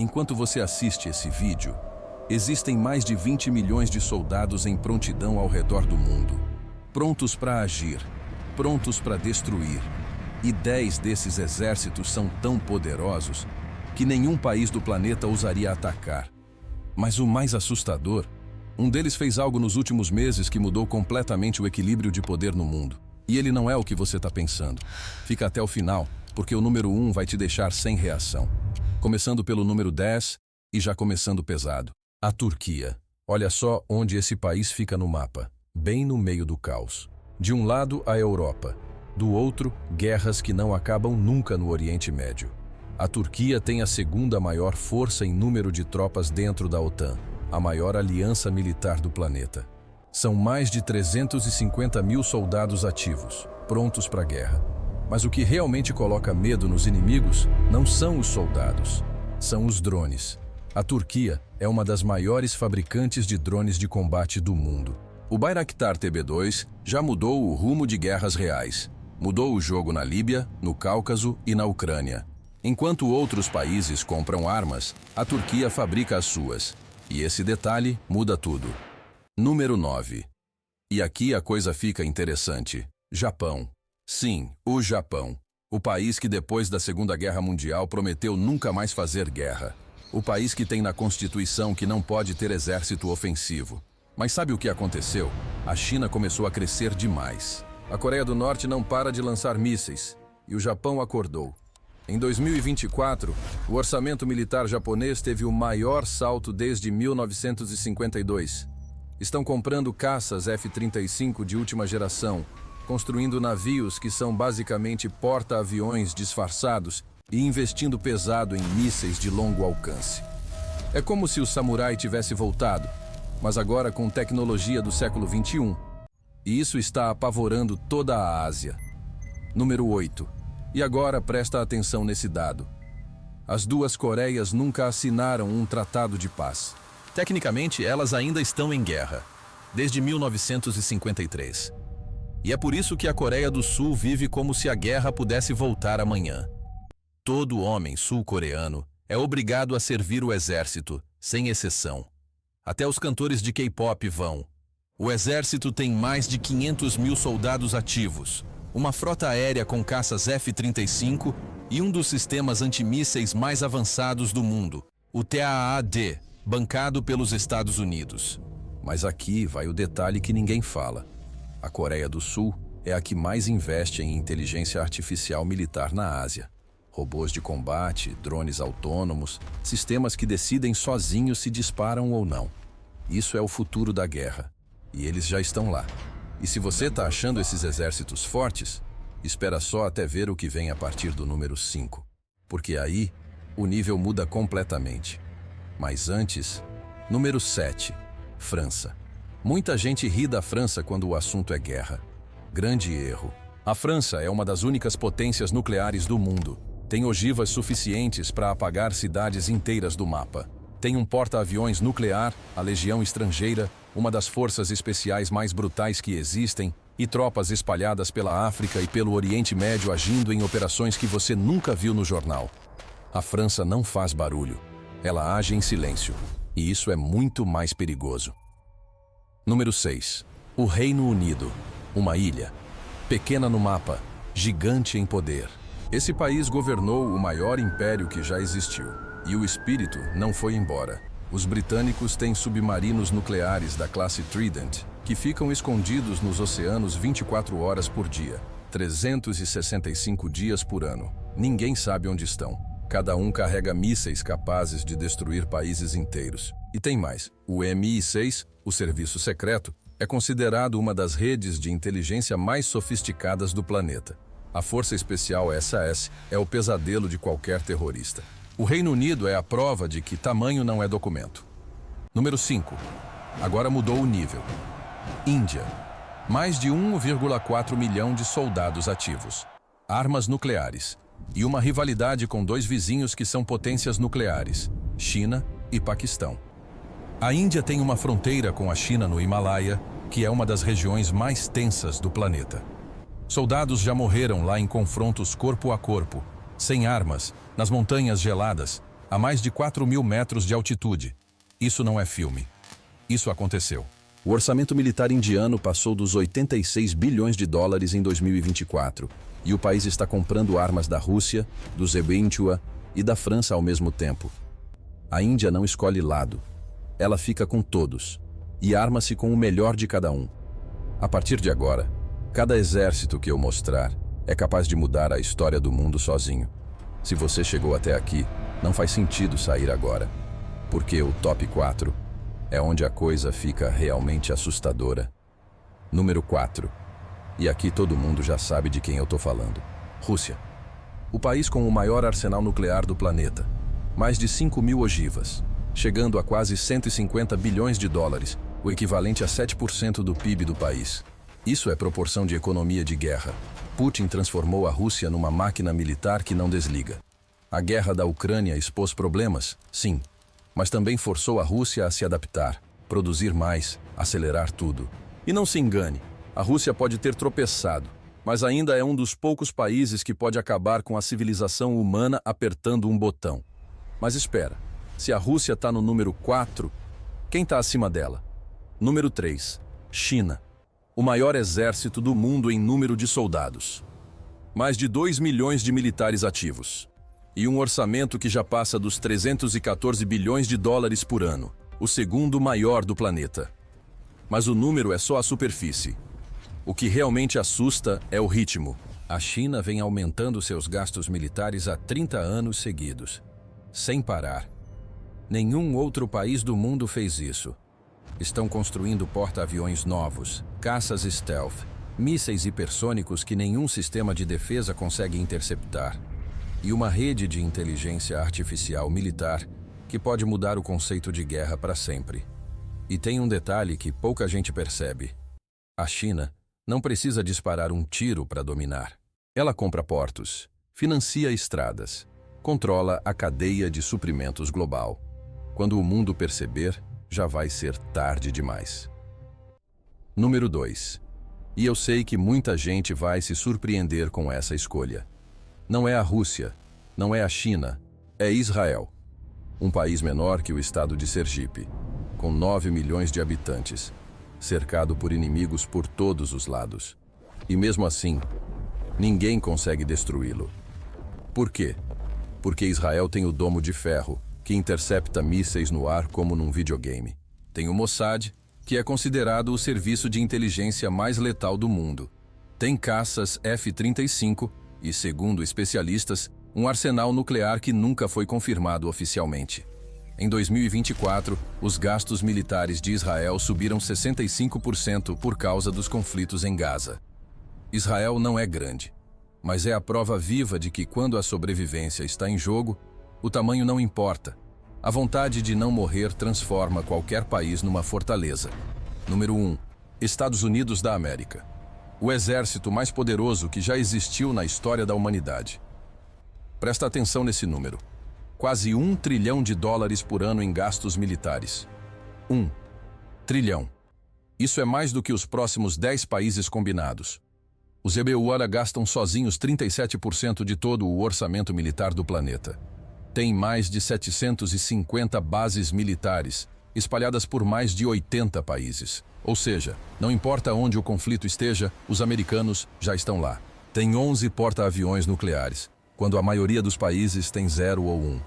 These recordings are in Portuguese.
Enquanto você assiste esse vídeo, existem mais de 20 milhões de soldados em prontidão ao redor do mundo, prontos para agir, prontos para destruir. E 10 desses exércitos são tão poderosos que nenhum país do planeta ousaria atacar. Mas o mais assustador, um deles fez algo nos últimos meses que mudou completamente o equilíbrio de poder no mundo. E ele não é o que você está pensando. Fica até o final, porque o número 1 vai te deixar sem reação. Começando pelo número 10 e já começando pesado. A Turquia. Olha só onde esse país fica no mapa. Bem no meio do caos. De um lado, a Europa. Do outro, guerras que não acabam nunca no Oriente Médio. A Turquia tem a segunda maior força em número de tropas dentro da OTAN, a maior aliança militar do planeta. São mais de 350 mil soldados ativos, prontos para a guerra. Mas o que realmente coloca medo nos inimigos não são os soldados, são os drones. A Turquia é uma das maiores fabricantes de drones de combate do mundo. O Bayraktar TB2 já mudou o rumo de guerras reais. Mudou o jogo na Líbia, no Cáucaso e na Ucrânia. Enquanto outros países compram armas, a Turquia fabrica as suas. E esse detalhe muda tudo. Número 9. E aqui a coisa fica interessante. Japão. Sim, o Japão. O país que depois da Segunda Guerra Mundial prometeu nunca mais fazer guerra. O país que tem na Constituição que não pode ter exército ofensivo. Mas sabe o que aconteceu? A China começou a crescer demais. A Coreia do Norte não para de lançar mísseis, e o Japão acordou. Em 2024, o orçamento militar japonês teve o maior salto desde 1952. Estão comprando caças F-35 de última geração, construindo navios que são basicamente porta-aviões disfarçados e investindo pesado em mísseis de longo alcance. É como se o samurai tivesse voltado, mas agora com tecnologia do século XXI. E isso está apavorando toda a Ásia. Número 8. E agora presta atenção nesse dado. As duas Coreias nunca assinaram um tratado de paz. Tecnicamente, elas ainda estão em guerra, desde 1953. E é por isso que a Coreia do Sul vive como se a guerra pudesse voltar amanhã. Todo homem sul-coreano é obrigado a servir o exército, sem exceção. Até os cantores de K-pop vão. O exército tem mais de 500 mil soldados ativos, uma frota aérea com caças F-35 e um dos sistemas antimísseis mais avançados do mundo, o TAAD, bancado pelos Estados Unidos. Mas aqui vai o detalhe que ninguém fala. A Coreia do Sul é a que mais investe em inteligência artificial militar na Ásia. Robôs de combate, drones autônomos, sistemas que decidem sozinhos se disparam ou não. Isso é o futuro da guerra. E eles já estão lá. E se você está achando esses exércitos fortes, espera só até ver o que vem a partir do número 5. Porque aí, o nível muda completamente. Mas antes, número 7, França. Muita gente ri da França quando o assunto é guerra. Grande erro. A França é uma das únicas potências nucleares do mundo. Tem ogivas suficientes para apagar cidades inteiras do mapa. Tem um porta-aviões nuclear, a Legião Estrangeira, uma das forças especiais mais brutais que existem, e tropas espalhadas pela África e pelo Oriente Médio agindo em operações que você nunca viu no jornal. A França não faz barulho. Ela age em silêncio. E isso é muito mais perigoso. Número 6. O Reino Unido. Uma ilha. Pequena no mapa, gigante em poder. Esse país governou o maior império que já existiu. E o espírito não foi embora. Os britânicos têm submarinos nucleares da classe Trident, que ficam escondidos nos oceanos 24 horas por dia, 365 dias por ano. Ninguém sabe onde estão. Cada um carrega mísseis capazes de destruir países inteiros. E tem mais. O MI6, o serviço secreto, é considerado uma das redes de inteligência mais sofisticadas do planeta. A Força Especial SAS é o pesadelo de qualquer terrorista. O Reino Unido é a prova de que tamanho não é documento. Número 5. Agora mudou o nível. Índia. Mais de 1,4 milhão de soldados ativos. Armas nucleares. E uma rivalidade com dois vizinhos que são potências nucleares, China e Paquistão. A Índia tem uma fronteira com a China no Himalaia, que é uma das regiões mais tensas do planeta. Soldados já morreram lá em confrontos corpo a corpo, sem armas, nas montanhas geladas, a mais de 4.000 metros de altitude. Isso não é filme. Isso aconteceu. O orçamento militar indiano passou dos 86 bilhões de dólares em 2024, e o país está comprando armas da Rússia, do Zebinchua e da França ao mesmo tempo. A Índia não escolhe lado. Ela fica com todos, e arma-se com o melhor de cada um. A partir de agora, cada exército que eu mostrar é capaz de mudar a história do mundo sozinho. Se você chegou até aqui, não faz sentido sair agora, porque o top 4 é onde a coisa fica realmente assustadora. Número 4. E aqui todo mundo já sabe de quem eu tô falando. Rússia. O país com o maior arsenal nuclear do planeta. Mais de 5.000 ogivas, chegando a quase 150 bilhões de dólares, o equivalente a 7% do PIB do país. Isso é proporção de economia de guerra. Putin transformou a Rússia numa máquina militar que não desliga. A guerra da Ucrânia expôs problemas, sim, mas também forçou a Rússia a se adaptar, produzir mais, acelerar tudo. E não se engane, a Rússia pode ter tropeçado, mas ainda é um dos poucos países que pode acabar com a civilização humana apertando um botão. Mas espera, se a Rússia está no número 4, quem está acima dela? Número 3, China. O maior exército do mundo em número de soldados. Mais de 2 milhões de militares ativos. E um orçamento que já passa dos 314 bilhões de dólares por ano, o segundo maior do planeta. Mas o número é só a superfície. O que realmente assusta é o ritmo. A China vem aumentando seus gastos militares há 30 anos seguidos, sem parar. Nenhum outro país do mundo fez isso. Estão construindo porta-aviões novos, caças stealth, mísseis hipersônicos que nenhum sistema de defesa consegue interceptar, e uma rede de inteligência artificial militar que pode mudar o conceito de guerra para sempre. E tem um detalhe que pouca gente percebe. A China não precisa disparar um tiro para dominar. Ela compra portos, financia estradas, controla a cadeia de suprimentos global. Quando o mundo perceber, já vai ser tarde demais. Número 2. E eu sei que muita gente vai se surpreender com essa escolha. Não é a Rússia, não é a China, é Israel. Um país menor que o estado de Sergipe, com 9 milhões de habitantes, cercado por inimigos por todos os lados. E mesmo assim, ninguém consegue destruí-lo. Por quê? Porque Israel tem o domo de ferro, que intercepta mísseis no ar como num videogame. Tem o Mossad, que é considerado o serviço de inteligência mais letal do mundo. Tem caças F-35 e, segundo especialistas, um arsenal nuclear que nunca foi confirmado oficialmente. Em 2024, os gastos militares de Israel subiram 65% por causa dos conflitos em Gaza. Israel não é grande, mas é a prova viva de que quando a sobrevivência está em jogo, o tamanho não importa. A vontade de não morrer transforma qualquer país numa fortaleza. Número 1. Estados Unidos da América. O exército mais poderoso que já existiu na história da humanidade. Presta atenção nesse número. Quase 1 trilhão de dólares por ano em gastos militares. 1 trilhão. Isso é mais do que os próximos 10 países combinados. Os EBUA gastam sozinhos 37% de todo o orçamento militar do planeta. Tem mais de 750 bases militares, espalhadas por mais de 80 países. Ou seja, não importa onde o conflito esteja, os americanos já estão lá. Tem 11 porta-aviões nucleares, quando a maioria dos países tem 0 ou 1.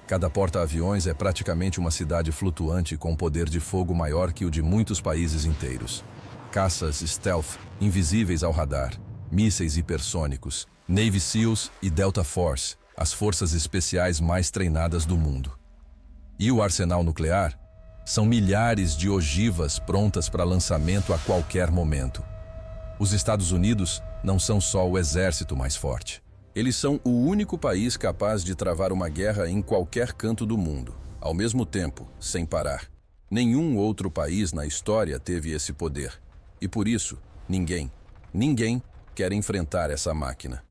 Cada porta-aviões é praticamente uma cidade flutuante com poder de fogo maior que o de muitos países inteiros. Caças stealth, invisíveis ao radar, mísseis hipersônicos, Navy SEALs e Delta Force, as forças especiais mais treinadas do mundo. E o arsenal nuclear? São milhares de ogivas prontas para lançamento a qualquer momento. Os Estados Unidos não são só o exército mais forte. Eles são o único país capaz de travar uma guerra em qualquer canto do mundo, ao mesmo tempo, sem parar. Nenhum outro país na história teve esse poder. E por isso, ninguém quer enfrentar essa máquina.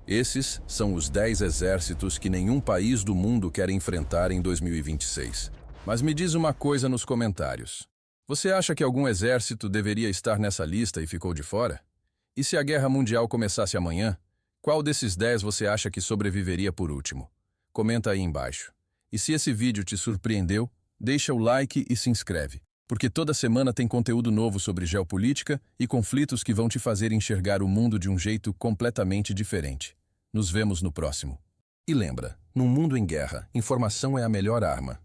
Esses são os 10 exércitos que nenhum país do mundo quer enfrentar em 2026. Mas me diz uma coisa nos comentários. Você acha que algum exército deveria estar nessa lista e ficou de fora? E se a guerra mundial começasse amanhã, qual desses 10 você acha que sobreviveria por último? Comenta aí embaixo. E se esse vídeo te surpreendeu, deixa o like e se inscreve, porque toda semana tem conteúdo novo sobre geopolítica e conflitos que vão te fazer enxergar o mundo de um jeito completamente diferente. Nos vemos no próximo. E lembra, num mundo em guerra, informação é a melhor arma.